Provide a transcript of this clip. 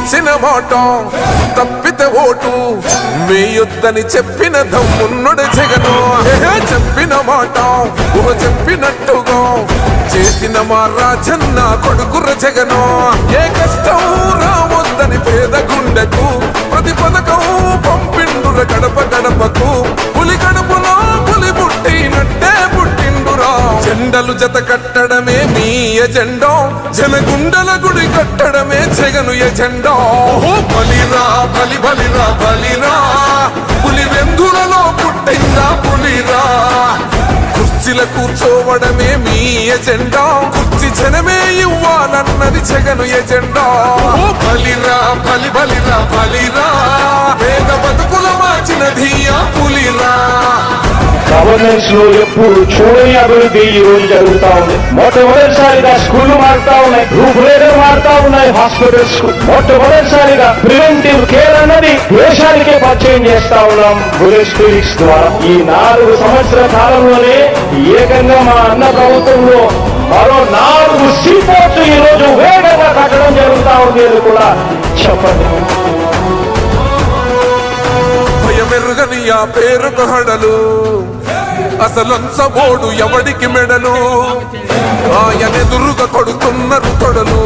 ఇచ్చిన మాట తప్పితే ఓటు వేయొద్దని చెప్పిన దమ్మున్నడు జగను. చెప్పిన మాట చెప్పినట్టుగా చేసిన మా రాజన్న కొడుకుర జగను. ఏ కష్టం రావద్దని పేద గుండెకు ప్రతి పథకం పంపిండుర గడప గడపకు. పులి గడపలో పులి పుట్టినట్టే పుట్టిండురా. జెండలు జత కట్టడమే మీ ఎజెండా, జనగుండల గుడి కట్టడమే జగను ఎజెండా. బలిరా బలి బలిరా బలిరా, పులి వెందులలో పుట్టిందా పులిరా. కుర్చీల కూర్చోవడమే మీ ఎజెండా, కుర్చీ జనమే ఇవ్వాలన్నది జగను ఎజెండా. బలిరా బలి బలిరా బలిరా, పేద బతుకుల మార్చినది ఆ పులిరా. గవర్నెన్స్ లో ఎప్పుడు చూడని అభివృద్ధి ఈ రోజు జరుగుతా ఉంది. మొట్టమొదటిసారిగా స్కూళ్లు మారుతా ఉన్నాయి, రూపురేఖలు మారుతా ఉన్నాయి. హాస్పిటల్స్ మొట్టమొదటిసారిగా ప్రివెంటివ్ కేర్ అన్నది దేశానికే పరిచయం చేస్తా ఉన్నాం బుల్లెట్ క్లినిక్స్ ద్వారా. ఈ 4 సంవత్సరాల కాలంలోనే ఏకంగా మా అన్న ప్రభుత్వంలో మరో 4 సీపోర్ట్స్ ఈ రోజు వేగంగా కట్టడం జరుగుతా ఉంది అని కూడా చెప్పండి. భయమెరుగని ఆ పేరుకు హడలు, అసలంచబోడు ఎవడికి మెడలు. ఆయనెదురుగా కొడుతున్నారు తొడలు.